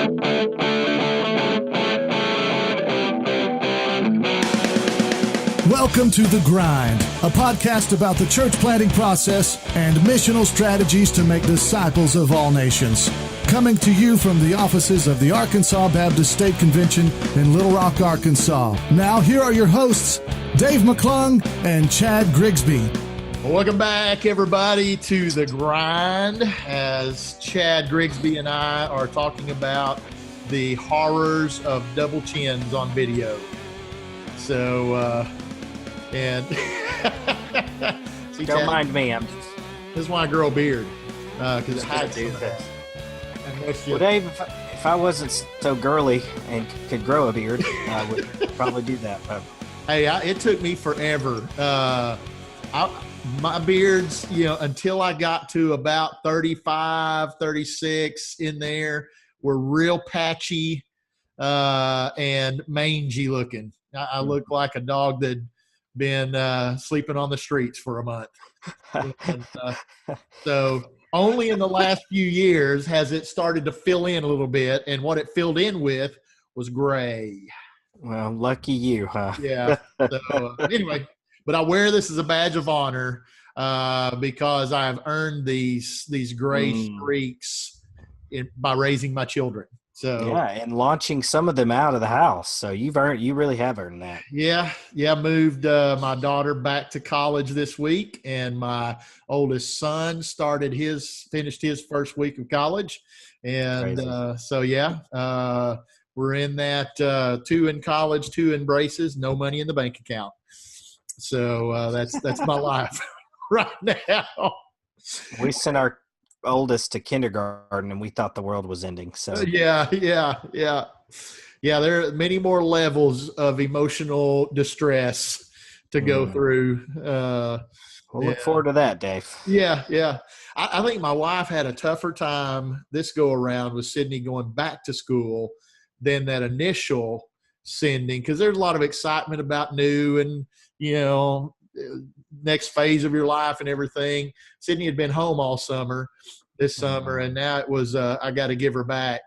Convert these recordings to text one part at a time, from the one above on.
Welcome to The Grind, a podcast about the church planting process and missional strategies to make disciples of all nations. Coming to you from the offices of the Arkansas Baptist State Convention in Little Rock, Arkansas. Now, here are your hosts, Dave McClung and Chad Grigsby. Welcome back, everybody, to The Grind, as Chad Grigsby and I are talking about the horrors of double chins on video. So, see, don't Chad, mind me. This is why I grow a beard, because it hides some of that. Well, Dave, if I wasn't so girly and could grow a beard, I would probably do that. But Hey, it took me forever. My beards, until I got to about 35, 36 in there, were real patchy and mangy looking. I looked like a dog that'd been sleeping on the streets for a month. And, so only in the last few years has it started to fill in a little bit, and what it filled in with was gray. well, lucky you, huh? Yeah. So anyway, but I wear this as a badge of honor because I've earned these gray streaks by raising my children. So Yeah, and launching some of them out of the house. So you really have earned that. yeah. Moved my daughter back to college this week, and my oldest son finished his first week of college, and we're in that 2 in college, 2 in braces, no money in the bank account. So that's my life right now. We sent our oldest to kindergarten, and we thought the world was ending. So Yeah. There are many more levels of emotional distress to go through. we'll look forward to that, Dave. Yeah. I think my wife had a tougher time this go around with Sydney going back to school than that initial sending, because there's a lot of excitement about new and, next phase of your life and everything. Sydney had been home all this summer, and now it was, I got to give her back.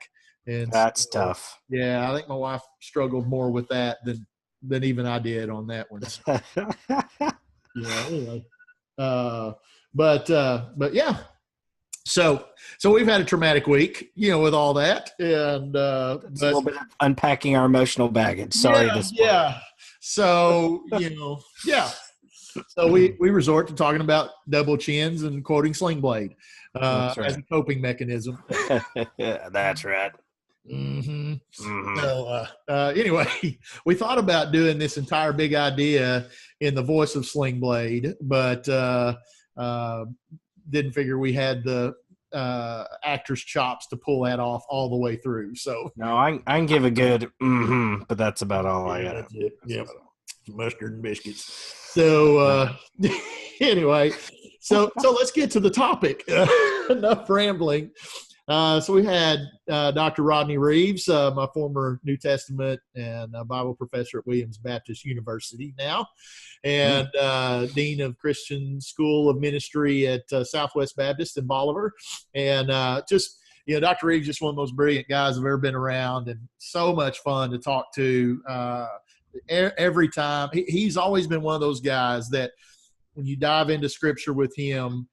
And That's tough. Yeah. I think my wife struggled more with that than even I did on that one. Anyway. But yeah. So we've had a traumatic week, with all that, and It's a little bit of unpacking our emotional baggage. Sorry, yeah. So yeah. So we resort to talking about double chins and quoting Sling Blade That's right. as a coping mechanism. That's right. Mm-hmm. Mm-hmm. So anyway, we thought about doing this entire big idea in the voice of Sling Blade, but didn't figure we had the actor's chops to pull that off all the way through. So No, I can give a good but that's about all I got. That's it. Yeah, mustard and biscuits. So anyway, so let's get to the topic. Enough rambling. So we had Dr. Rodney Reeves, my former New Testament and Bible professor at Williams Baptist University now, and Dean of Christian School of Ministry at Southwest Baptist in Bolivar. And Dr. Reeves is just one of the most brilliant guys I've ever been around, and so much fun to talk to every time. He's always been one of those guys that when you dive into Scripture with him,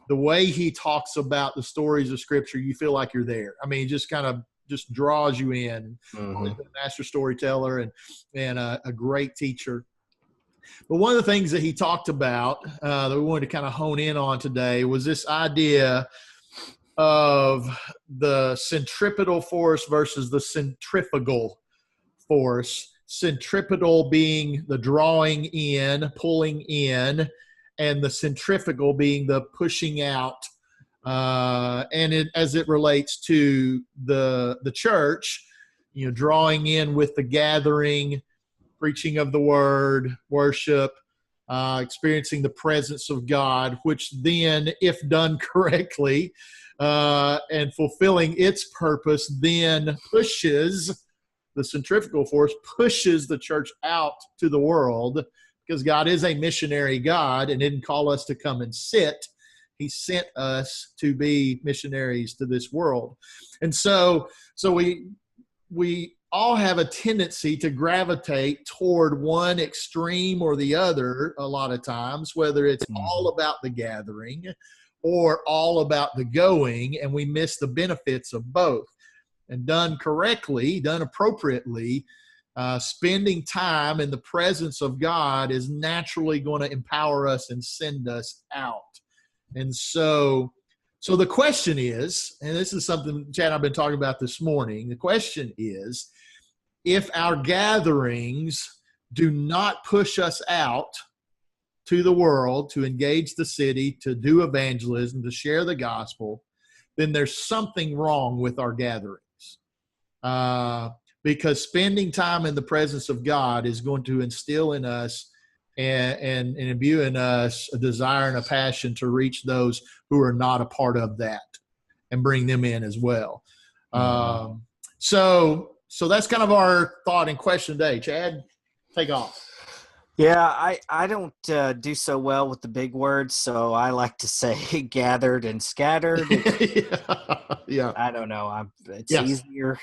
the way he talks about the stories of Scripture, you feel like you're there. I mean, just kind of draws you in. Mm-hmm. He's a master storyteller and a great teacher. But one of the things that he talked about that we wanted to kind of hone in on today was this idea of the centripetal force versus the centrifugal force. Centripetal being the drawing in, pulling in, and the centrifugal being the pushing out. And as it relates to the church, drawing in with the gathering, preaching of the word, worship, experiencing the presence of God, which then, if done correctly and fulfilling its purpose, then pushes the centrifugal force, pushes the church out to the world, because God is a missionary God and didn't call us to come and sit. He sent us to be missionaries to this world. And so we all have a tendency to gravitate toward one extreme or the other a lot of times, whether it's all about the gathering or all about the going, and we miss the benefits of both. And done correctly, done appropriately, spending time in the presence of God is naturally going to empower us and send us out. And so the question is, and this is something Chad and I have been talking about this morning, the question is, if our gatherings do not push us out to the world, to engage the city, to do evangelism, to share the gospel, then there's something wrong with our gatherings. Because spending time in the presence of God is going to instill in us and imbue in us a desire and a passion to reach those who are not a part of that and bring them in as well. So that's kind of our thought and question today. Chad, take off. Yeah, I don't do so well with the big words, so I like to say gathered and scattered. Yeah. I don't know. It's easier.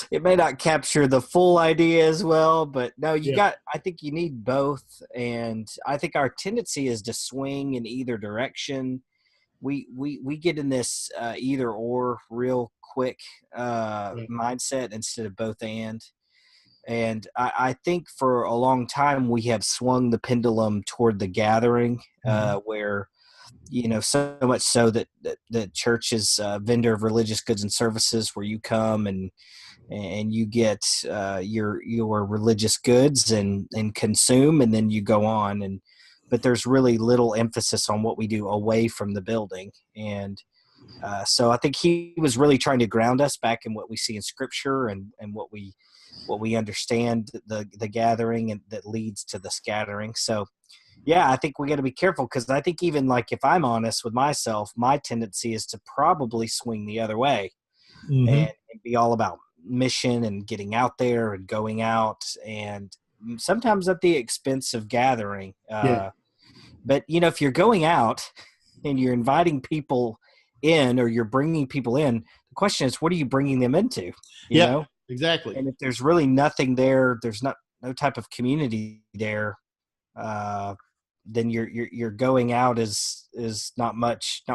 It may not capture the full idea as well, but no, I think you need both. And I think our tendency is to swing in either direction. We get in this either or real quick mindset instead of both and. And I think for a long time we have swung the pendulum toward the gathering, where, so much so that the church is a vendor of religious goods and services, where you come and you get your religious goods and consume, and then you go on. But there's really little emphasis on what we do away from the building. And so I think he was really trying to ground us back in what we see in Scripture and what we understand the gathering and that leads to the scattering. So, yeah, I think we got to be careful, because I think even like if I'm honest with myself, my tendency is to probably swing the other way and be all about mission and getting out there and going out, and sometimes at the expense of gathering. But, if you're going out and you're inviting people in, or you're bringing people in, the question is, what are you bringing them into? You know? Exactly. And if there's really nothing there, there's no type of community there, then your going out is not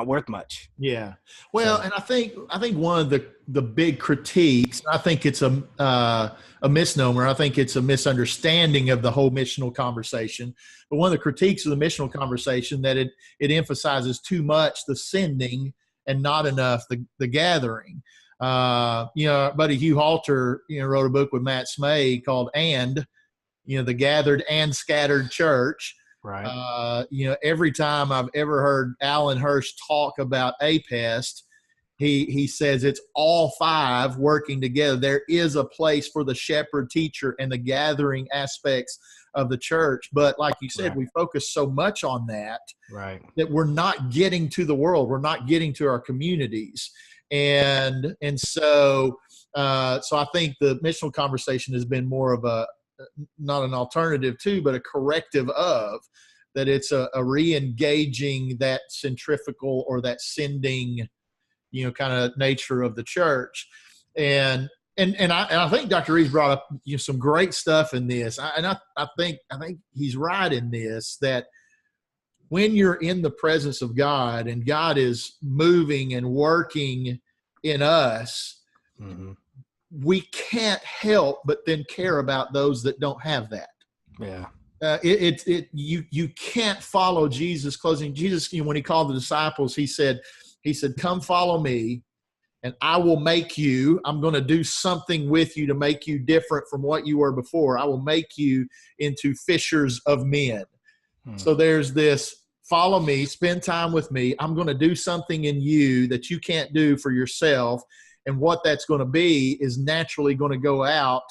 worth much. Yeah. Well, and I think one of the big critiques, I think it's a misnomer. I think it's a misunderstanding of the whole missional conversation. But one of the critiques of the missional conversation, that it emphasizes too much the sending and not enough the gathering. Buddy Hugh Halter, wrote a book with Matt Smay called the Gathered and Scattered Church. Right. Every time I've ever heard Alan Hirsch talk about APEST, he says it's all five working together. There is a place for the shepherd, teacher, and the gathering aspects of the church. But like you said, we focus so much on that, that we're not getting to the world. We're not getting to our communities. And so I think the missional conversation has been more of not an alternative to, but a corrective of, that it's a re-engaging that centrifugal or that sending, kind of nature of the church. And I think Dr. Reeves brought up some great stuff in this. I think he's right in this, that when you're in the presence of God and God is moving and working in us, we can't help but then care about those that don't have that. Yeah. You can't follow Jesus closing. Jesus, when he called the disciples, he said, "Come follow me, and I will make you. I'm going to do something with you to make you different from what you were before. I will make you into fishers of men." So there's this: follow me, spend time with me. I'm going to do something in you that you can't do for yourself. And what that's going to be is naturally going to go out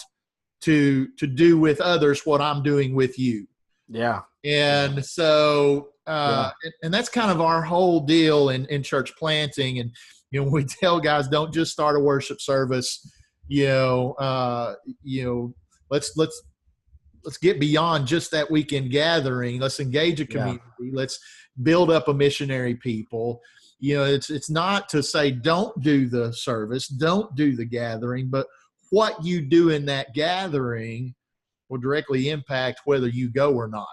to do with others what I'm doing with you. Yeah. And so, and that's kind of our whole deal in church planting. And, we tell guys, don't just start a worship service, let's let's get beyond just that weekend gathering. Let's engage a community. Let's build up a missionary people. You know, it's not to say don't do the service, don't do the gathering, but what you do in that gathering will directly impact whether you go or not.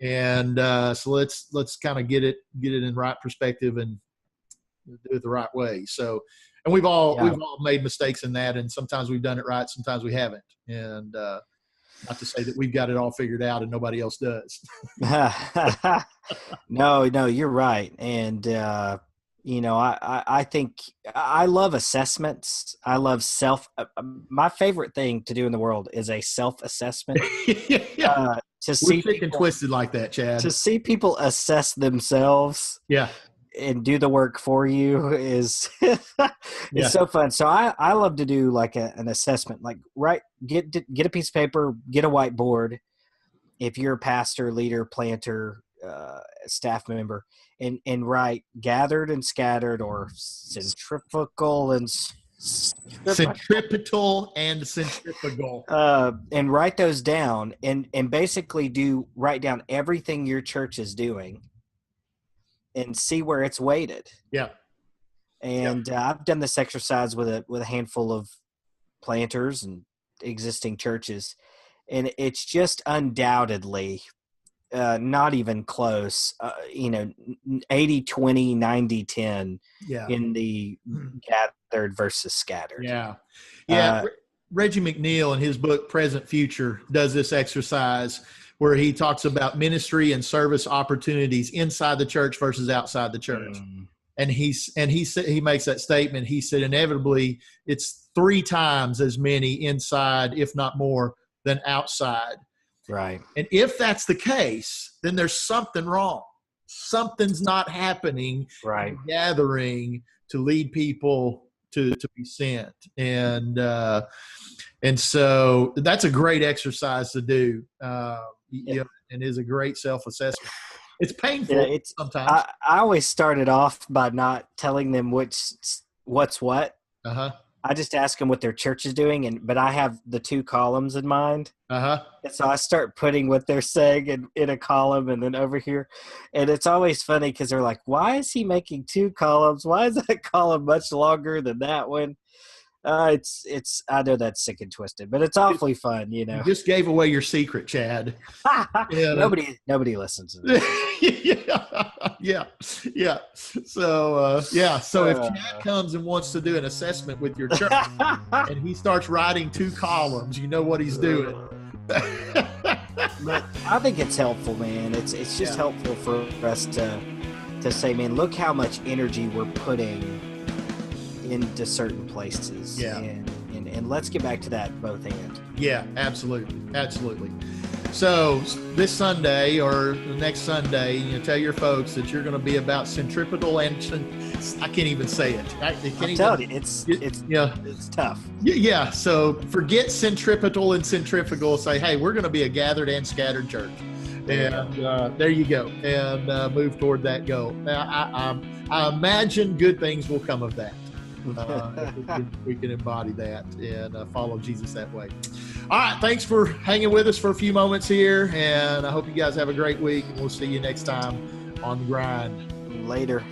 And so let's kind of get it in right perspective and do it the right way. So, and we've all made mistakes in that, and sometimes we've done it right, sometimes we haven't. And not to say that we've got it all figured out and nobody else does. No, you're right. And you know, I think I love assessments. I love my favorite thing to do in the world is a self-assessment. To see people, and twisted like that, Chad. To see people assess themselves, and do the work for you is it's so fun. So I love to do like an assessment. Like get a piece of paper, get a whiteboard. If you're a pastor, leader, planter, staff member, and write gathered and scattered, or centrifugal and centripetal and centrifugal, and write those down, and basically write down everything your church is doing and see where it's weighted. And I've done this exercise with a handful of planters and existing churches, and it's just undoubtedly not even close, 80-20, 90-10 in the gathered versus scattered. Reggie McNeil in his book Present Future does this exercise where he talks about ministry and service opportunities inside the church versus outside the church. And he makes that statement. He said inevitably it's 3 times as many inside, if not more, than outside. Right. And if that's the case, then there's something wrong. Something's not happening in gathering to lead people to be sent. And so that's a great exercise to do. And is a great self-assessment. It's painful sometimes. I always started off by not telling them what's what. I just ask them what their church is doing, but I have the 2 columns in mind. And so I start putting what they're saying in a column and then over here. And it's always funny because they're like, why is he making 2 columns? Why is that column much longer than that one? It's I know that's sick and twisted, but it's awfully fun, You just gave away your secret, Chad. Nobody listens to this. So if Chad comes and wants to do an assessment with your church and he starts writing 2 columns, you know what he's doing. But I think it's helpful, man. It's just helpful for us to say, man, look how much energy we're putting into certain places, and let's get back to that both ends. Absolutely. So this Sunday or the next Sunday, tell your folks that you're going to be about centripetal and I can't even say it. I'm telling you, it's tough. So forget centripetal and centrifugal. Say, hey, we're going to be a gathered and scattered church. And there you go. And move toward that goal. Now, I imagine good things will come of that. If we can embody that and follow Jesus that way. All right. Thanks for hanging with us for a few moments here. And I hope you guys have a great week. And we'll see you next time on The Grind. Later.